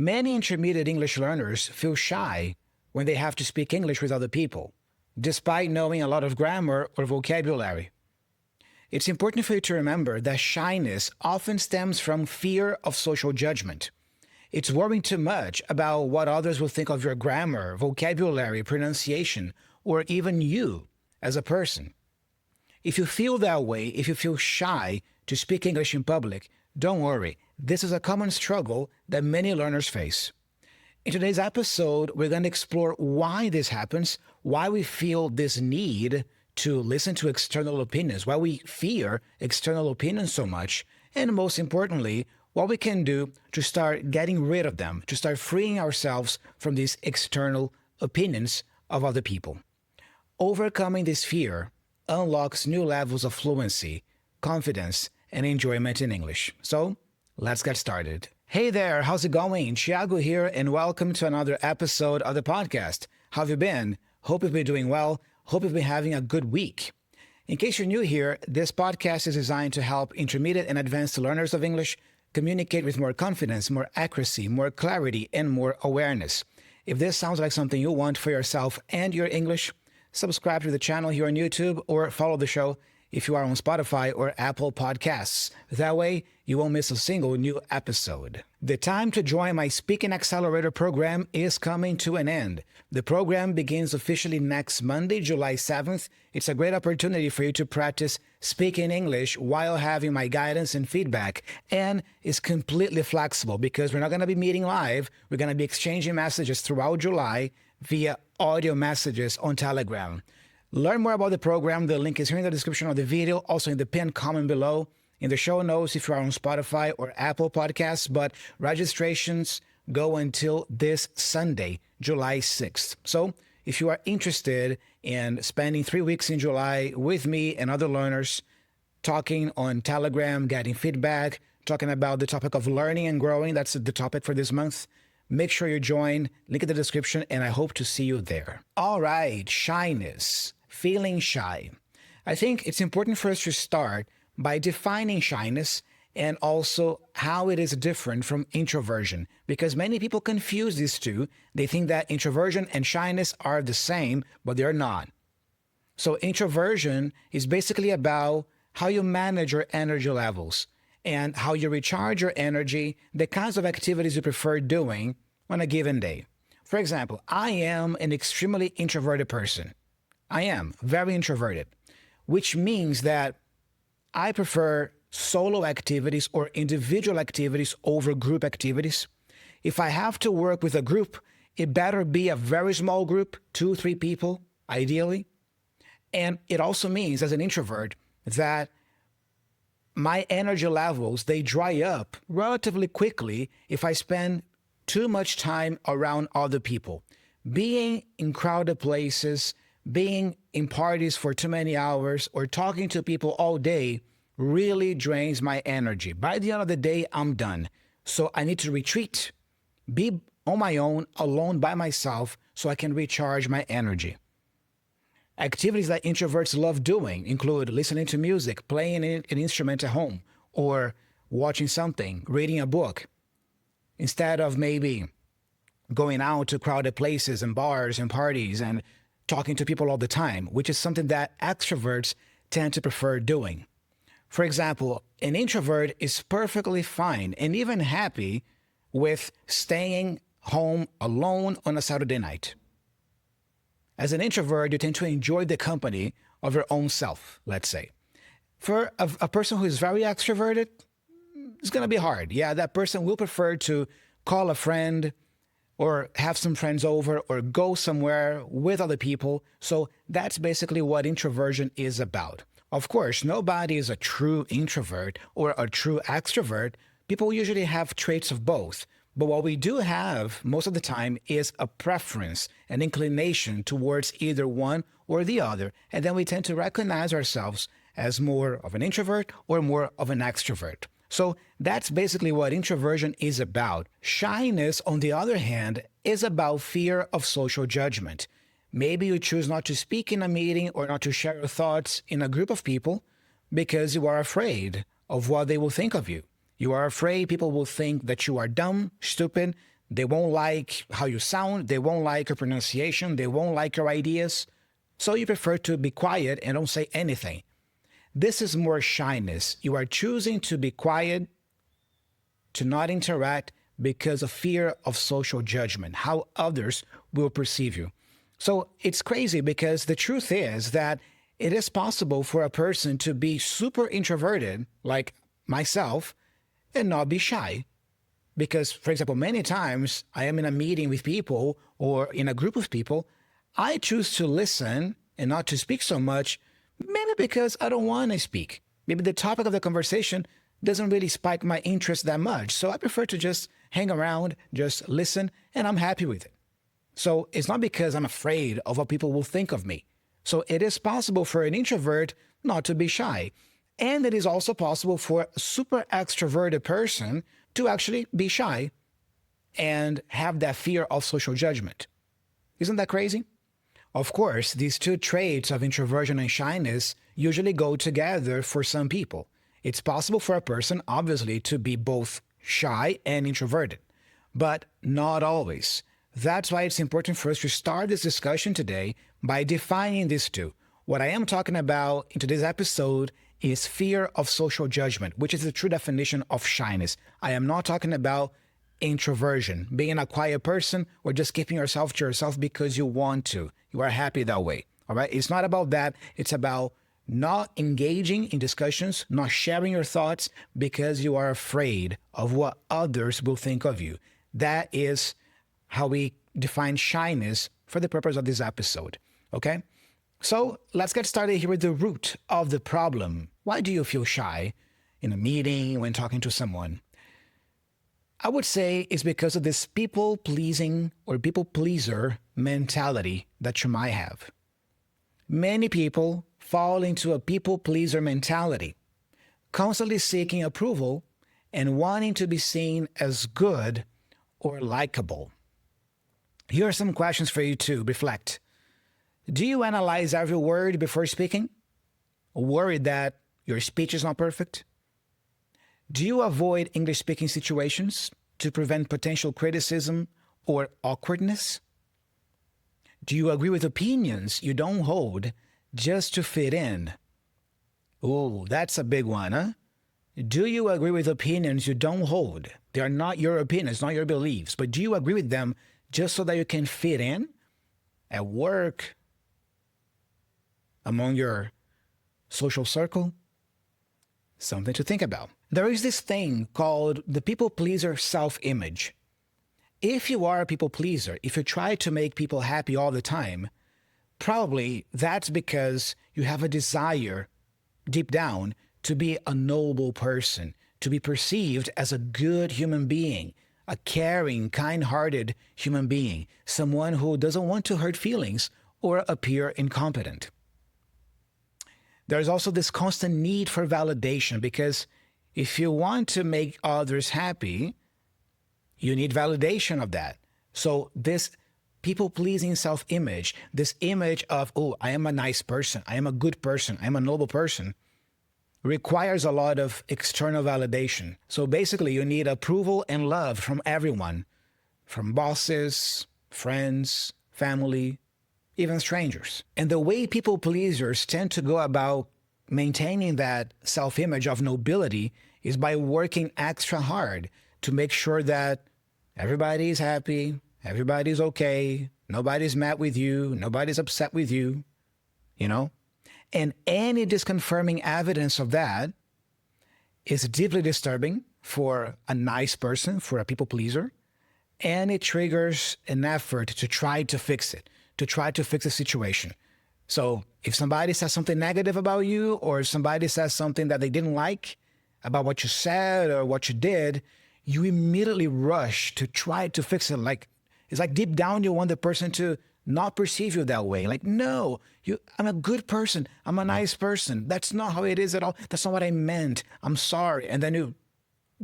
Many intermediate English learners feel shy when they have to speak English with other people, despite knowing a lot of grammar or vocabulary. It's important for you to remember that shyness often stems from fear of social judgment. It's worrying too much about what others will think of your grammar, vocabulary, pronunciation, or even you as a person. If you feel that way, if you feel shy to speak English in public, don't worry. This is a common struggle that many learners face. In today's episode, we're going to explore why this happens, why we feel this need to listen to external opinions, why we fear external opinions so much, and most importantly, what we can do to start getting rid of them, to start freeing ourselves from these external opinions of other people. Overcoming this fear unlocks new levels of fluency, confidence, and enjoyment in English. So, let's get started. Hey there, how's it going? Thiago here, and welcome to another episode of the podcast. How have you been? Hope you've been doing well. Hope you've been having a good week. In case you're new here, this podcast is designed to help intermediate and advanced learners of English communicate with more confidence, more accuracy, more clarity, and more awareness. If this sounds like something you want for yourself and your English, subscribe to the channel here on YouTube or follow the show if you are on Spotify or Apple Podcasts. That way, you won't miss a single new episode. The time to join my Speaking Accelerator program is coming to an end. The program begins officially next Monday, July 7th. It's a great opportunity for you to practice speaking English while having my guidance and feedback. And it's completely flexible because we're not going to be meeting live. We're going to be exchanging messages throughout July via audio messages on Telegram. Learn more about the program. The link is here in the description of the video, also in the pinned comment below, in the show notes if you are on Spotify or Apple Podcasts, but registrations go until this Sunday, July 6th. So if you are interested in spending 3 weeks in July with me and other learners, talking on Telegram, getting feedback, talking about the topic of learning and growing, that's the topic for this month, make sure you join, link in the description, and I hope to see you there. All right, shyness. Feeling shy. I think it's important for us to start by defining shyness and also how it is different from introversion, because many people confuse these two. They think that introversion and shyness are the same, but they're not. So introversion is basically about how you manage your energy levels and how you recharge your energy, the kinds of activities you prefer doing on a given day. For example, I am an extremely introverted person. I am very introverted, which means that I prefer solo activities or individual activities over group activities. If I have to work with a group, it better be a very small group, 2, 3 people, ideally. And it also means, as an introvert, that my energy levels, they dry up relatively quickly if I spend too much time around other people. Being in crowded places, being in parties for too many hours, or talking to people all day really drains my energy. By the end of the day, I'm done. So I need to retreat, be on my own, alone by myself, so I can recharge my energy. Activities that introverts love doing include listening to music, playing an instrument at home, or watching something, reading a book, instead of maybe going out to crowded places and bars and parties and talking to people all the time, which is something that extroverts tend to prefer doing. For example, an introvert is perfectly fine and even happy with staying home alone on a Saturday night. As an introvert, you tend to enjoy the company of your own self, let's say. For a person who is very extroverted, it's going to be hard. Yeah, that person will prefer to call a friend, or have some friends over, or go somewhere with other people. So that's basically what introversion is about. Of course, nobody is a true introvert or a true extrovert. People usually have traits of both. But what we do have most of the time is a preference, an inclination towards either one or the other. And then we tend to recognize ourselves as more of an introvert or more of an extrovert. So that's basically what introversion is about. Shyness, on the other hand, is about fear of social judgment. Maybe you choose not to speak in a meeting or not to share your thoughts in a group of people because you are afraid of what they will think of you. You are afraid people will think that you are dumb, stupid, They won't like how you sound. They won't like your pronunciation. They won't like your ideas. So you prefer to be quiet and don't say anything. This is more shyness. You are choosing to be quiet, to not interact because of fear of social judgment, how others will perceive you. So it's crazy because the truth is that it is possible for a person to be super introverted, like myself, and not be shy. Because, for example, many times I am in a meeting with people or in a group of people, I choose to listen and not to speak so much, maybe because I don't want to speak. Maybe the topic of the conversation doesn't really spike my interest that much. So I prefer to just hang around, just listen, and I'm happy with it. So it's not because I'm afraid of what people will think of me. So it is possible for an introvert not to be shy. And it is also possible for a super extroverted person to actually be shy and have that fear of social judgment. Isn't that crazy? Of course, these two traits of introversion and shyness usually go together for some people. It's possible for a person, obviously, to be both shy and introverted, but not always. That's why it's important for us to start this discussion today by defining these two. What I am talking about in today's episode is fear of social judgment, which is the true definition of shyness. I am not talking about introversion, being a quiet person or just keeping yourself to yourself because you want to. You are happy that way. All right. It's not about that. It's about not engaging in discussions, not sharing your thoughts because you are afraid of what others will think of you. That is how we define shyness for the purpose of this episode. Okay. So let's get started here with the root of the problem. Why do you feel shy in a meeting, when talking to someone? I would say it's because of this people-pleasing or people-pleaser mentality that you might have. Many people fall into a people-pleaser mentality, constantly seeking approval and wanting to be seen as good or likable. Here are some questions for you to reflect. Do you analyze every word before speaking? Worried that your speech is not perfect? Do you avoid English-speaking situations to prevent potential criticism or awkwardness? Do you agree with opinions you don't hold just to fit in? Oh, that's a big one, huh? Do you agree with opinions you don't hold? They are not your opinions, not your beliefs, but do you agree with them just so that you can fit in at work, among your social circle? Something to think about. There is this thing called the people-pleaser self-image. If you are a people-pleaser, if you try to make people happy all the time, probably that's because you have a desire deep down to be a noble person, to be perceived as a good human being, a caring, kind-hearted human being, someone who doesn't want to hurt feelings or appear incompetent. There's also this constant need for validation because if you want to make others happy, you need validation of that. So this people-pleasing self-image, this image of, oh, I am a nice person, I am a good person, I am a noble person, requires a lot of external validation. So basically, you need approval and love from everyone, from bosses, friends, family, even strangers. And the way people pleasers tend to go about maintaining that self-image of nobility is by working extra hard to make sure that everybody's happy, everybody's okay, nobody's mad with you, nobody's upset with you, you know? And any disconfirming evidence of that is deeply disturbing for a nice person, for a people pleaser, and it triggers an effort to try to fix it, to try to fix the situation. So if somebody says something negative about you, or if somebody says something that they didn't like about what you said or what you did, you immediately rush to try to fix it. Like, it's like deep down you want the person to not perceive you that way. Like, no, I'm a good person. I'm a nice person. That's not how it is at all. That's not what I meant. I'm sorry. And then you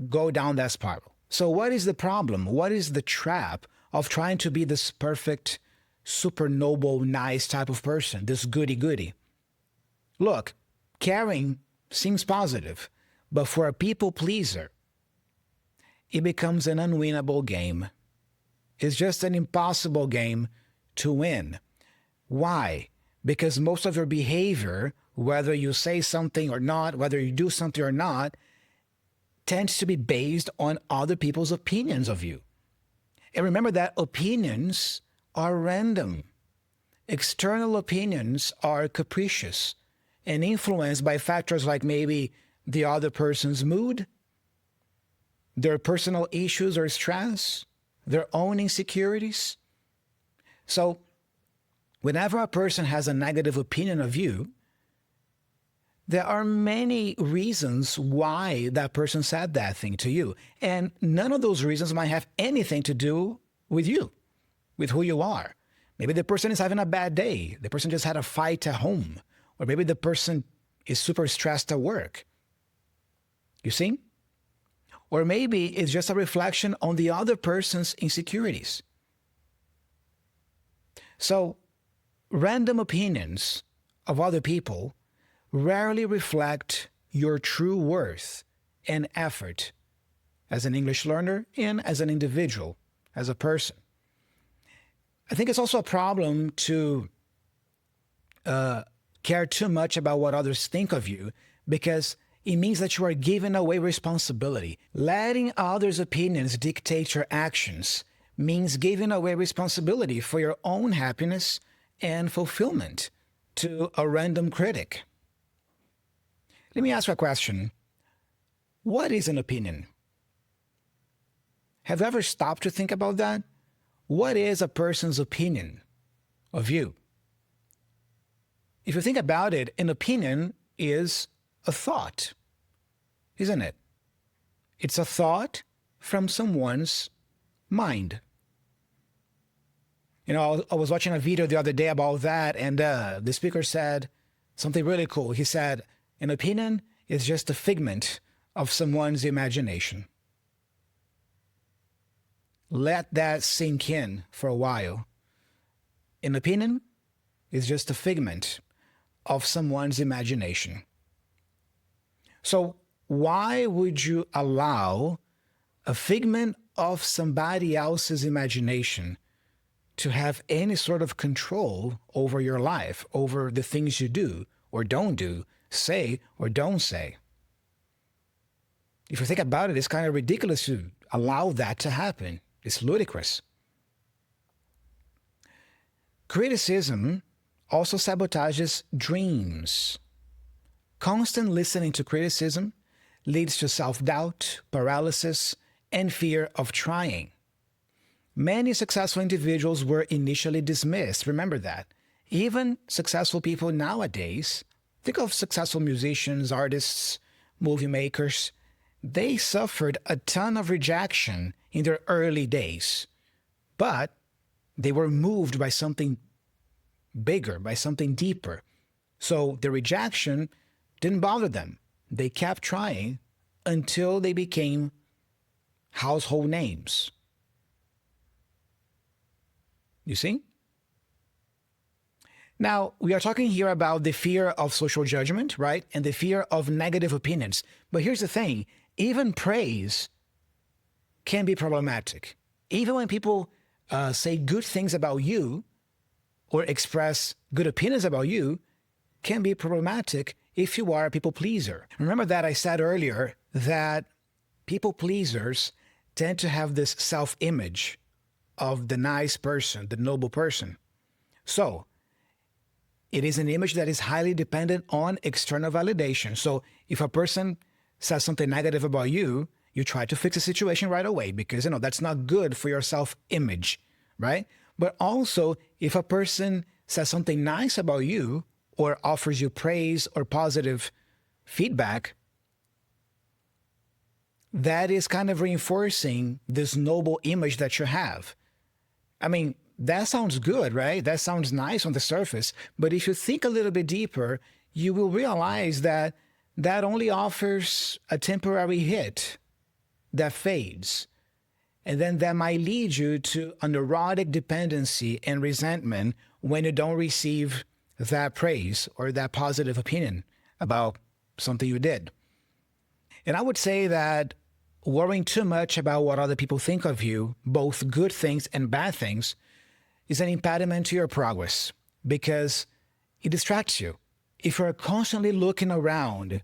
go down that spiral. So what is the problem? What is the trap of trying to be this perfect, super noble, nice type of person, this goody-goody? Look, caring seems positive, but for a people pleaser, it becomes an unwinnable game. is just an impossible game to win. Why? Because most of your behavior, whether you say something or not, whether you do something or not, tends to be based on other people's opinions of you. And remember that opinions are random. External opinions are capricious and influenced by factors like maybe the other person's mood, their personal issues or stress, their own insecurities. So whenever a person has a negative opinion of you, there are many reasons why that person said that thing to you. And none of those reasons might have anything to do with you, with who you are. Maybe the person is having a bad day. The person just had a fight at home. Or maybe the person is super stressed at work. You see? Or maybe it's just a reflection on the other person's insecurities. So, random opinions of other people rarely reflect your true worth and effort as an English learner and as an individual, as a person. I think it's also a problem to care too much about what others think of you, because it means that you are giving away responsibility. Letting others' opinions dictate your actions means giving away responsibility for your own happiness and fulfillment to a random critic. Let me ask you a question. What is an opinion? Have you ever stopped to think about that? What is a person's opinion of you? If you think about it, an opinion is a thought, isn't it? It's a thought from someone's mind. You know, I was watching a video the other day about that, and the speaker said something really cool. He said, an opinion is just a figment of someone's imagination. Let that sink in for a while. An opinion is just a figment of someone's imagination. So why would you allow a figment of somebody else's imagination to have any sort of control over your life, over the things you do or don't do, say or don't say? If you think about it, it's kind of ridiculous to allow that to happen. It's ludicrous. Criticism also sabotages dreams. Constant listening to criticism leads to self-doubt, paralysis, and fear of trying. Many successful individuals were initially dismissed. Remember that. Even successful people nowadays, think of successful musicians, artists, movie makers, they suffered a ton of rejection in their early days, but they were moved by something bigger, by something deeper. So the rejection didn't bother them. They kept trying until they became household names. You see? Now, we are talking here about the fear of social judgment, right? And the fear of negative opinions. But here's the thing, even praise can be problematic. Even when people say good things about you or express good opinions about you, can be problematic if you are a people pleaser. Remember that I said earlier that people pleasers tend to have this self-image of the nice person, the noble person. So it is an image that is highly dependent on external validation. So if a person says something negative about you, you try to fix the situation right away because, you know, that's not good for your self-image, right? But also, if a person says something nice about you or offers you praise or positive feedback, that is kind of reinforcing this noble image that you have. I mean, that sounds good, right? That sounds nice on the surface. But if you think a little bit deeper, you will realize that that only offers a temporary hit that fades. And then that might lead you to a neurotic dependency and resentment when you don't receive that praise or that positive opinion about something you did. And I would say that worrying too much about what other people think of you, both good things and bad things, is an impediment to your progress because it distracts you. If you're constantly looking around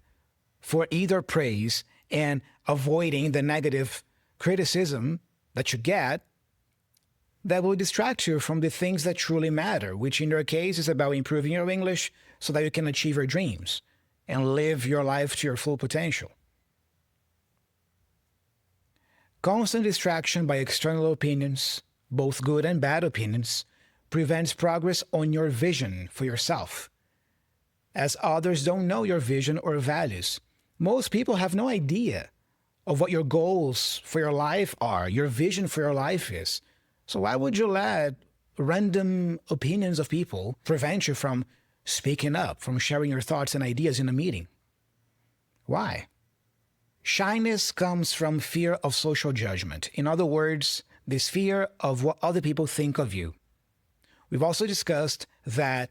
for either praise and avoiding the negative criticism that you get, that will distract you from the things that truly matter, which in your case is about improving your English so that you can achieve your dreams and live your life to your full potential. Constant distraction by external opinions, both good and bad opinions, prevents progress on your vision for yourself, as others don't know your vision or values. Most people have no idea of what your goals for your life are, your vision for your life is. So why would you let random opinions of people prevent you from speaking up, from sharing your thoughts and ideas in a meeting? Why? Shyness comes from fear of social judgment. In other words, this fear of what other people think of you. We've also discussed that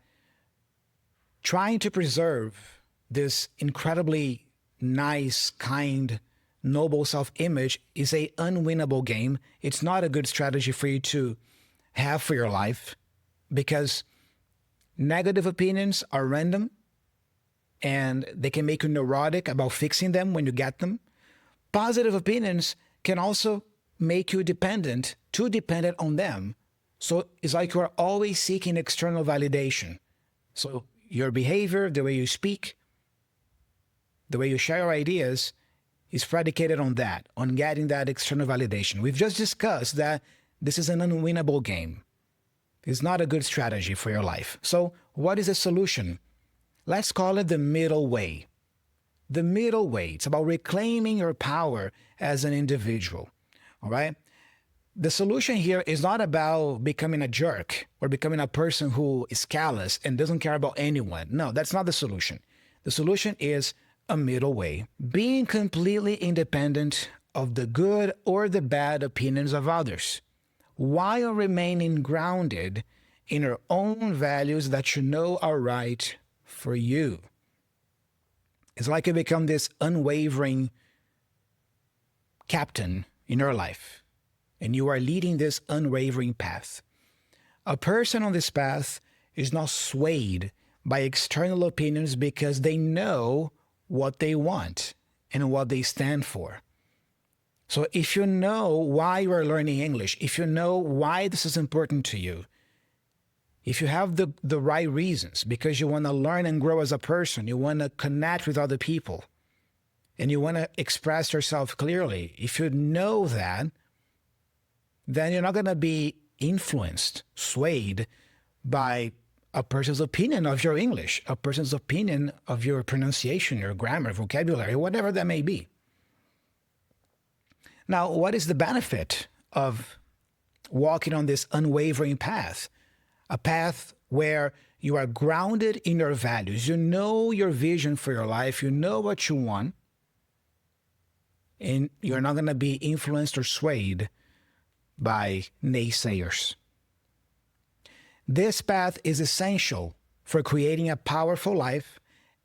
trying to preserve this incredibly nice, kind, noble self-image is an unwinnable game. It's not a good strategy for you to have for your life because negative opinions are random and they can make you neurotic about fixing them when you get them. Positive opinions can also make you dependent, too dependent on them. So it's like you are always seeking external validation. So your behavior, the way you speak, the way you share your ideas is predicated on that, on getting that external validation. We've just discussed that this is an unwinnable game. It's not a good strategy for your life. So what is the solution? Let's call it the middle way. The middle way. It's about reclaiming your power as an individual. All right? The solution here is not about becoming a jerk or becoming a person who is callous and doesn't care about anyone. No, that's not the solution. The solution is a middle way. Being completely independent of the good or the bad opinions of others, while remaining grounded in your own values that you know are right for you. It's like you become this unwavering captain in your life, and you are leading this unwavering path. A person on this path is not swayed by external opinions because they know what they want and what they stand for. So if you know why you are learning English, if you know why this is important to you, if you have the right reasons, because you want to learn and grow as a person, you want to connect with other people, and you want to express yourself clearly, if you know that, then you're not going to be influenced, swayed by a person's opinion of your English, a person's opinion of your pronunciation, your grammar, vocabulary, whatever that may be. Now, what is the benefit of walking on this unwavering path? A path where you are grounded in your values. You know your vision for your life. You know what you want. And you're not going to be influenced or swayed by naysayers. This path is essential for creating a powerful life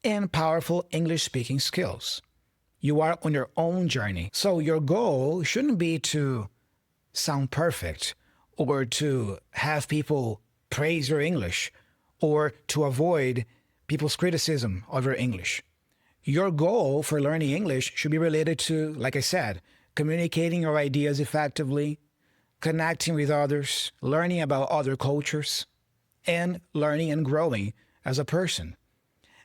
and powerful English-speaking skills. You are on your own journey. So your goal shouldn't be to sound perfect or to have people praise your English or to avoid people's criticism of your English. Your goal for learning English should be related to, like I said, communicating your ideas effectively, connecting with others, learning about other cultures, and learning and growing as a person.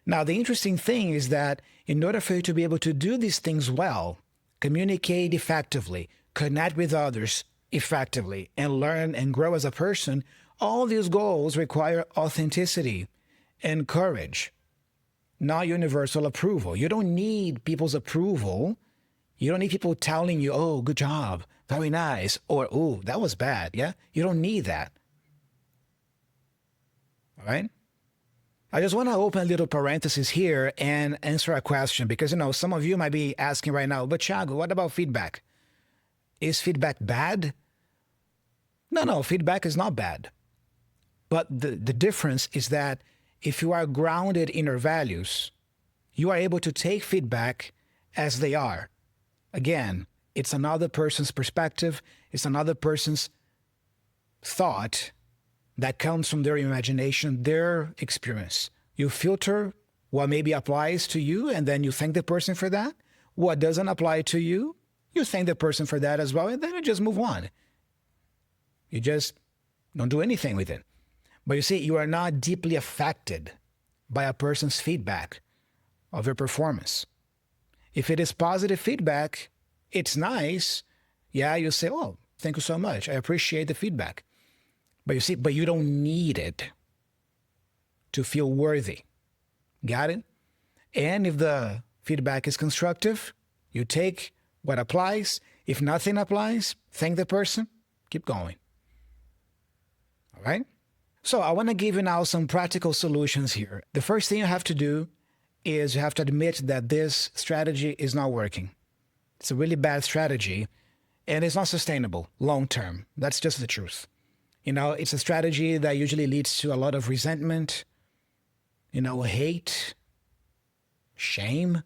Now, the interesting thing is that in order for you to be able to do these things well, communicate effectively, connect with others effectively, and learn and grow as a person, all these goals require authenticity and courage, not universal approval. You don't need people's approval. You don't need people telling you, oh, good job, very nice, or, oh, that was bad, yeah? You don't need that. All right? I just want to open a little parenthesis here and answer a question because, some of you might be asking right now, but Thiago, what about feedback? Is feedback bad? No, feedback is not bad. But the difference is that if you are grounded in your values, you are able to take feedback as they are. Again, It's another person's perspective. It's another person's thought that comes from their imagination, their experience. You filter what maybe applies to you, and then you thank the person for that. What doesn't apply to you, you thank the person for that as well, and then you just move on. You just don't do anything with it. But you see, you are not deeply affected by a person's feedback of your performance. If it is positive feedback, it's nice. Yeah, you say, oh, thank you so much. I appreciate the feedback. But you see, but you don't need it to feel worthy. Got it? And if the feedback is constructive, you take what applies. If nothing applies, thank the person, keep going. All right? So I want to give you now some practical solutions here. The first thing you have to do is you have to admit that this strategy is not working. It's a really bad strategy, and it's not sustainable long term. That's just the truth. It's a strategy that usually leads to a lot of resentment, hate, shame.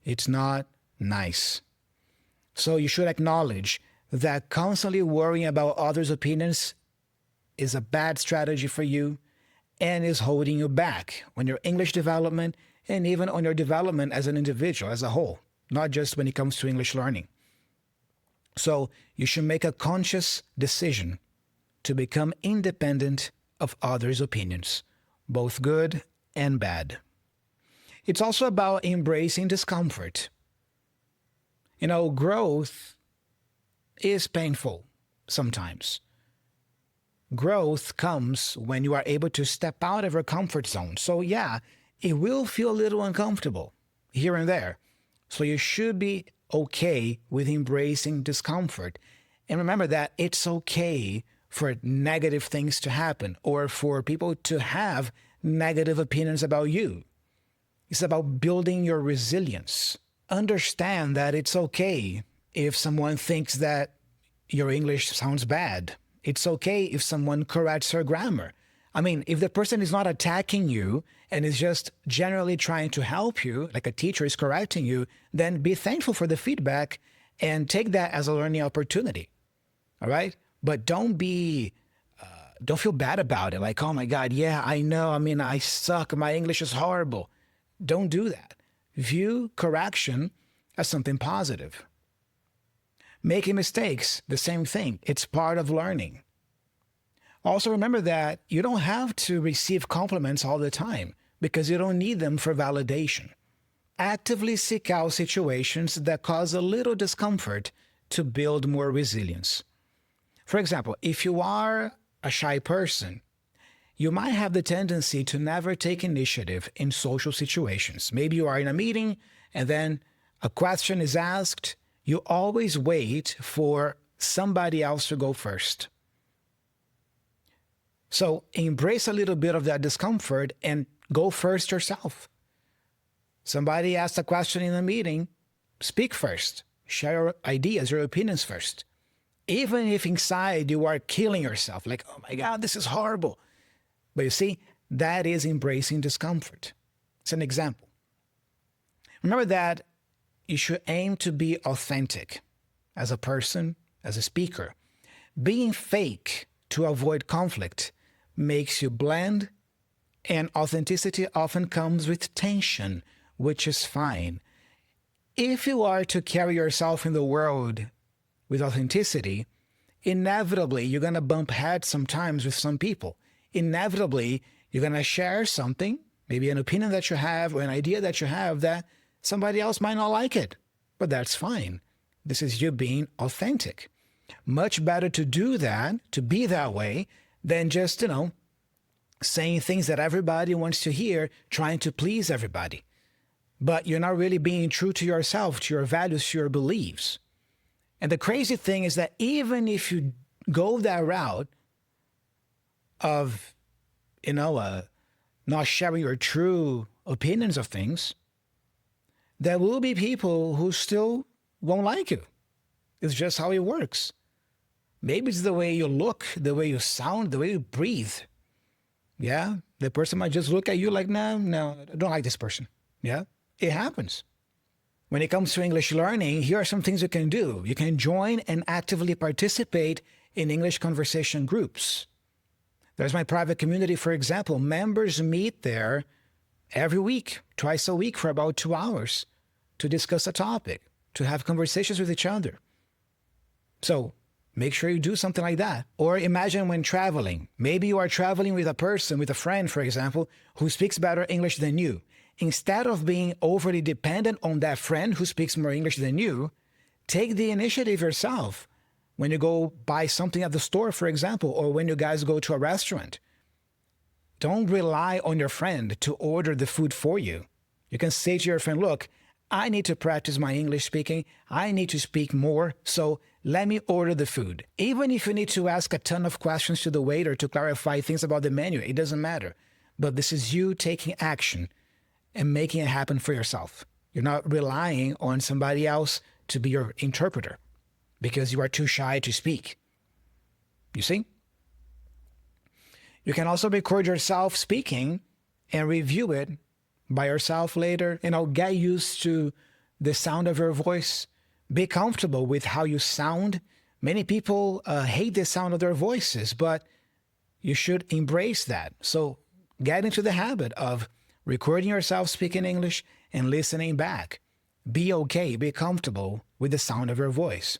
It's not nice. So you should acknowledge that constantly worrying about others' opinions is a bad strategy for you and is holding you back on your English development and even on your development as an individual as a whole, not just when it comes to English learning. So you should make a conscious decision to become independent of others' opinions, both good and bad. It's also about embracing discomfort. Growth is painful sometimes. Growth comes when you are able to step out of your comfort zone. So yeah, it will feel a little uncomfortable here and there. So you should be okay with embracing discomfort. And remember that it's okay for negative things to happen or for people to have negative opinions about you. It's about building your resilience. Understand that it's okay if someone thinks that your English sounds bad. It's okay if someone corrects your grammar. I mean, if the person is not attacking you and is just generally trying to help you, like a teacher is correcting you, then be thankful for the feedback and take that as a learning opportunity. All right? But don't feel bad about it. Like, oh my God, yeah, I know. I mean, I suck. My English is horrible. Don't do that. View correction as something positive. Making mistakes, the same thing. It's part of learning. Also remember that you don't have to receive compliments all the time because you don't need them for validation. Actively seek out situations that cause a little discomfort to build more resilience. For example, if you are a shy person, you might have the tendency to never take initiative in social situations. Maybe you are in a meeting and then a question is asked. You always wait for somebody else to go first. So embrace a little bit of that discomfort and go first yourself. Somebody asked a question in a meeting, speak first. Share your ideas, your opinions first. Even if inside you are killing yourself, like, oh my God, this is horrible. But you see, that is embracing discomfort. It's an example. Remember that you should aim to be authentic as a person, as a speaker. Being fake to avoid conflict makes you bland, and authenticity often comes with tension, which is fine. If you are to carry yourself in the world with authenticity, inevitably you're going to bump heads sometimes with some people. Inevitably, you're going to share something, maybe an opinion that you have or an idea that you have that somebody else might not like it, but that's fine. This is you being authentic. Much better to do that, to be that way, than just, saying things that everybody wants to hear, trying to please everybody. But you're not really being true to yourself, to your values, to your beliefs. And the crazy thing is that even if you go that route of, not sharing your true opinions of things, there will be people who still won't like you. It's just how it works. Maybe it's the way you look, the way you sound, the way you breathe. Yeah, the person might just look at you like, no, I don't like this person. Yeah, it happens. When it comes to English learning, here are some things you can do. You can join and actively participate in English conversation groups. There's my private community, for example. Members meet there every week, twice a week for about 2 hours to discuss a topic, to have conversations with each other. So make sure you do something like that. Or imagine when traveling. Maybe you are traveling with a person, with a friend, for example, who speaks better English than you. Instead of being overly dependent on that friend who speaks more English than you, take the initiative yourself. When you go buy something at the store, for example, or when you guys go to a restaurant, don't rely on your friend to order the food for you. You can say to your friend, look, I need to practice my English speaking. I need to speak more, so let me order the food. Even if you need to ask a ton of questions to the waiter to clarify things about the menu, it doesn't matter. But this is you taking action and making it happen for yourself. You're not relying on somebody else to be your interpreter because you are too shy to speak. You see? You can also record yourself speaking and review it by yourself later. Get used to the sound of your voice. Be comfortable with how you sound. Many people hate the sound of their voices, but you should embrace that. So get into the habit of recording yourself speaking English and listening back. Be okay, be comfortable with the sound of your voice.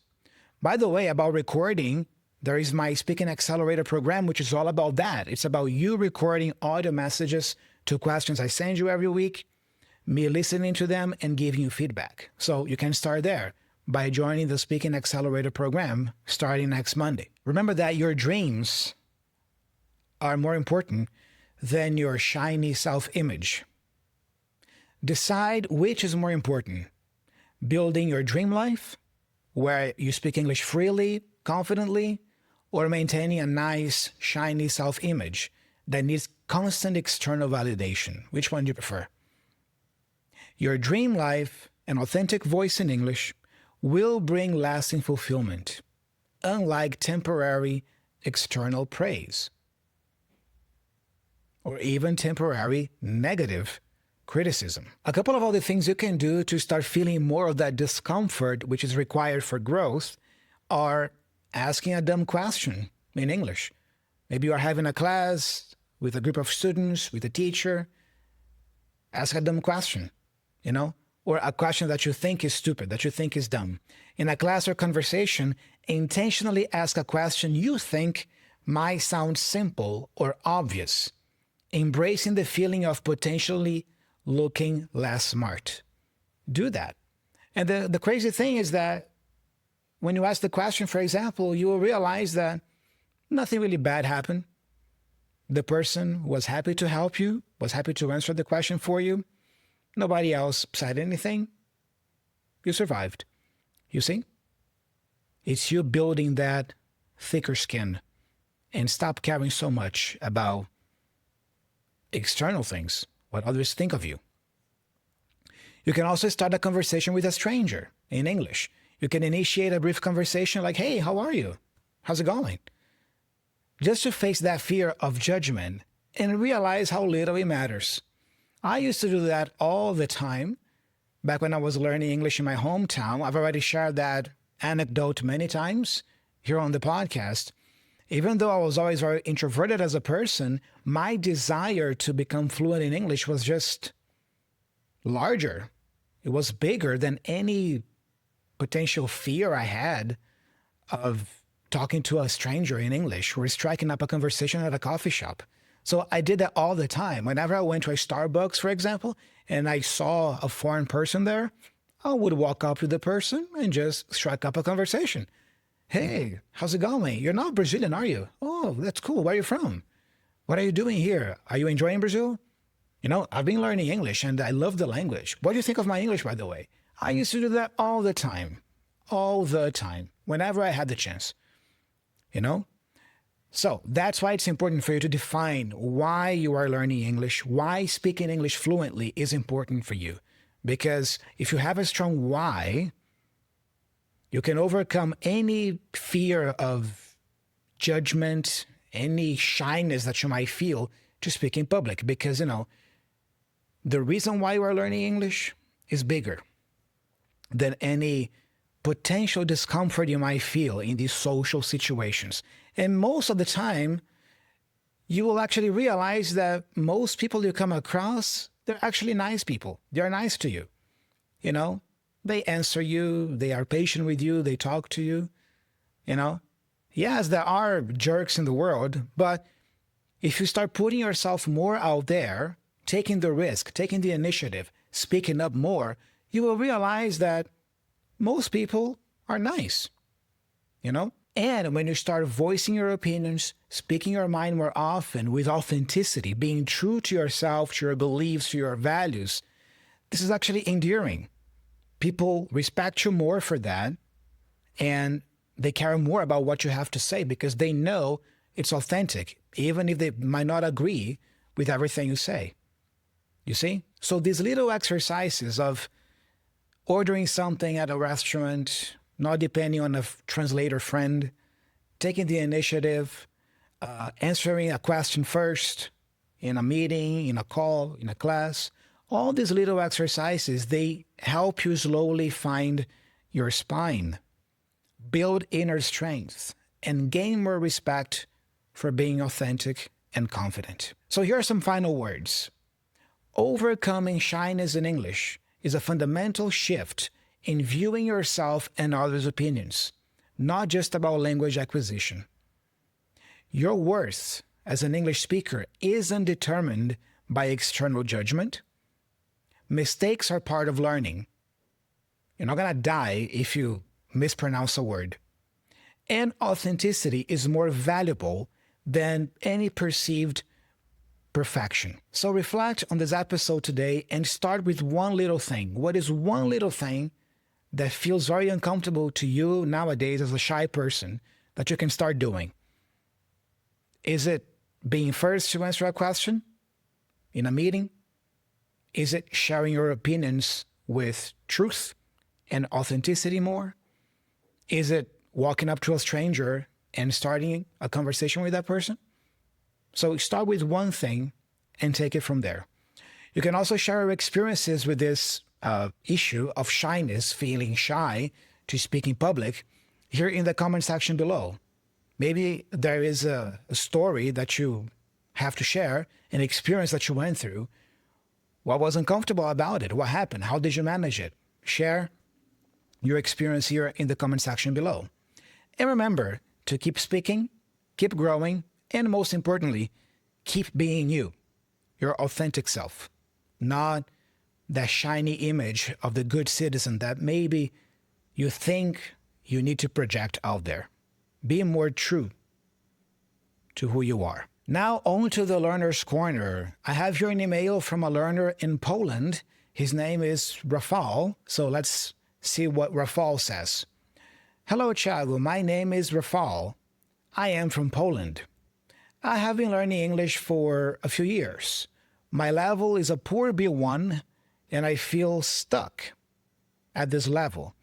By the way, about recording, there is my Speaking Accelerator program, which is all about that. It's about you recording audio messages to questions I send you every week, me listening to them and giving you feedback. So you can start there by joining the Speaking Accelerator program starting next Monday. Remember that your dreams are more important than your shiny self-image. Decide which is more important, building your dream life, where you speak English freely, confidently, or maintaining a nice, shiny self-image that needs constant external validation. Which one do you prefer? Your dream life, an authentic voice in English, will bring lasting fulfillment, unlike temporary external praise, or even temporary negative criticism. A couple of other things you can do to start feeling more of that discomfort, which is required for growth, are asking a dumb question in English. Maybe you are having a class with a group of students, with a teacher. Ask a dumb question, or a question that you think is stupid, that you think is dumb. In a class or conversation, intentionally ask a question you think might sound simple or obvious, embracing the feeling of potentially looking less smart. Do that. And the crazy thing is that when you ask the question, for example, you will realize that nothing really bad happened. The person was happy to help you, was happy to answer the question for you. Nobody else said anything. You survived. You see? It's you building that thicker skin and stop caring so much about external things, what others think of you. You can also start a conversation with a stranger in English. You can initiate a brief conversation like, hey, how are you? How's it going? Just to face that fear of judgment and realize how little it matters. I used to do that all the time back when I was learning English in my hometown. I've already shared that anecdote many times here on the podcast. Even though I was always very introverted as a person, my desire to become fluent in English was just larger. It was bigger than any potential fear I had of talking to a stranger in English or striking up a conversation at a coffee shop. So I did that all the time. Whenever I went to a Starbucks, for example, and I saw a foreign person there, I would walk up to the person and just strike up a conversation. Hey, how's it going? You're not Brazilian, are you? Oh, that's cool. Where are you from? What are you doing here? Are you enjoying Brazil? I've been learning English and I love the language. What do you think of my English, by the way? I used to do that all the time, whenever I had the chance, So that's why it's important for you to define why you are learning English, why speaking English fluently is important for you. Because if you have a strong why, you can overcome any fear of judgment, any shyness that you might feel to speak in public. Because, the reason why you are learning English is bigger. than any potential discomfort you might feel in these social situations. And most of the time, you will actually realize that most people you come across, they're actually nice people. They're nice to you. You know, they answer you, they are patient with you, they talk to you, you know. Yes, there are jerks in the world, but if you start putting yourself more out there, taking the risk, taking the initiative, speaking up more, you will realize that most people are nice, you know? And when you start voicing your opinions, speaking your mind more often with authenticity, being true to yourself, to your beliefs, to your values, this is actually endearing. People respect you more for that, and they care more about what you have to say because they know it's authentic, even if they might not agree with everything you say. You see? So these little exercises of ordering something at a restaurant, not depending on a translator friend, taking the initiative, answering a question first in a meeting, in a call, in a class, all these little exercises, they help you slowly find your spine, build inner strength, and gain more respect for being authentic and confident. So here are some final words. Overcoming shyness in English is a fundamental shift in viewing yourself and others' opinions, not just about language acquisition. Your worth as an English speaker isn't determined by external judgment. Mistakes are part of learning. You're not going to die if you mispronounce a word. And authenticity is more valuable than any perceived perfection. So reflect on this episode today and start with one little thing. What is one little thing that feels very uncomfortable to you nowadays as a shy person that you can start doing? Is it being first to answer a question in a meeting? Is it sharing your opinions with truth and authenticity more? Is it walking up to a stranger and starting a conversation with that person? So start with one thing and take it from there. You can also share your experiences with this issue of shyness, feeling shy to speak in public, here in the comment section below. Maybe there is a story that you have to share, an experience that you went through. What was uncomfortable about it? What happened? How did you manage it? Share your experience here in the comment section below. And remember to keep speaking, keep growing, and most importantly, keep being you, your authentic self, not that shiny image of the good citizen that maybe you think you need to project out there. Be more true to who you are. Now on to the Learner's Corner. I have here an email from a learner in Poland. His name is Rafal. So let's see what Rafal says. Hello, Thiago. My name is Rafal. I am from Poland. I have been learning English for a few years. My level is a poor B1, and I feel stuck at this level.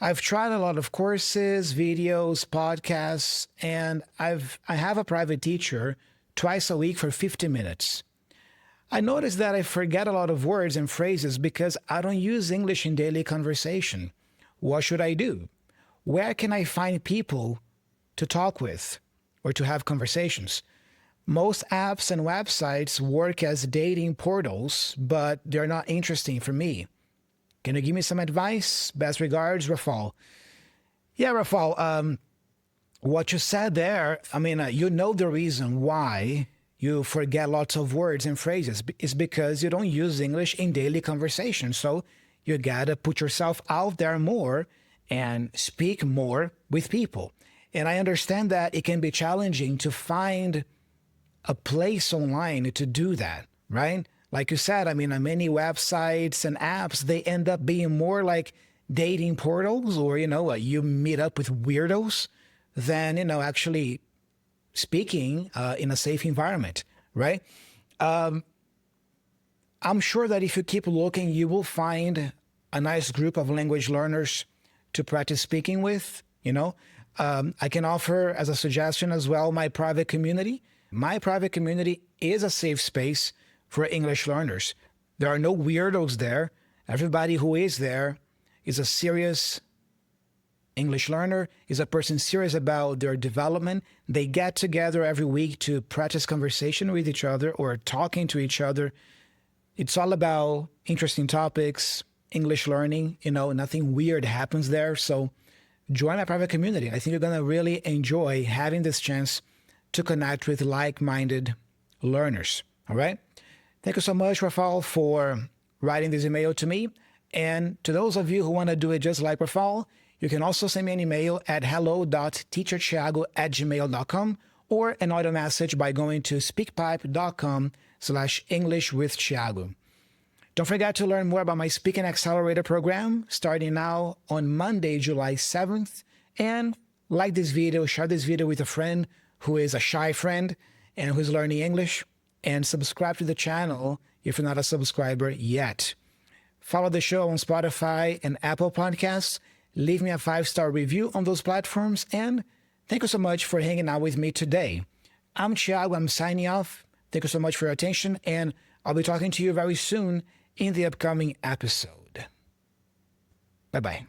I've tried a lot of courses, videos, podcasts, and I have a private teacher twice a week for 50 minutes. I notice that I forget a lot of words and phrases because I don't use English in daily conversation. What should I do? Where can I find people to talk with or to have conversations? Most apps and websites work as dating portals, but they're not interesting for me. Can you give me some advice? Best regards, Rafal. Yeah, Rafal, what you said there, you know the reason why you forget lots of words and phrases is because you don't use English in daily conversation. So you gotta put yourself out there more and speak more with people. And I understand that it can be challenging to find a place online to do that, right? Like you said, many websites and apps, they end up being more like dating portals or, you meet up with weirdos than, actually speaking in a safe environment, right? I'm sure that if you keep looking, you will find a nice group of language learners to practice speaking with, I can offer as a suggestion as well my private community. My private community is a safe space for English learners. There are no weirdos there. Everybody who is there is a serious English learner, is a person serious about their development. They get together every week to practice conversation with each other or talking to each other. It's all about interesting topics, English learning, nothing weird happens there. So join my private community. I think you're going to really enjoy having this chance to connect with like-minded learners. All right? Thank you so much, Rafal, for writing this email to me. And to those of you who want to do it just like Rafal, you can also send me an email at hello.teacherthiago@gmail.com or an audio message by going to speakpipe.com/EnglishWithThiago. Don't forget to learn more about my Speaking Accelerator program starting now on Monday, July 7th. And like this video, share this video with a friend who is a shy friend and who's learning English. And subscribe to the channel if you're not a subscriber yet. Follow the show on Spotify and Apple Podcasts. Leave me a 5-star review on those platforms. And thank you so much for hanging out with me today. I'm Thiago. I'm signing off. Thank you so much for your attention. And I'll be talking to you very soon in the upcoming episode. Bye-bye.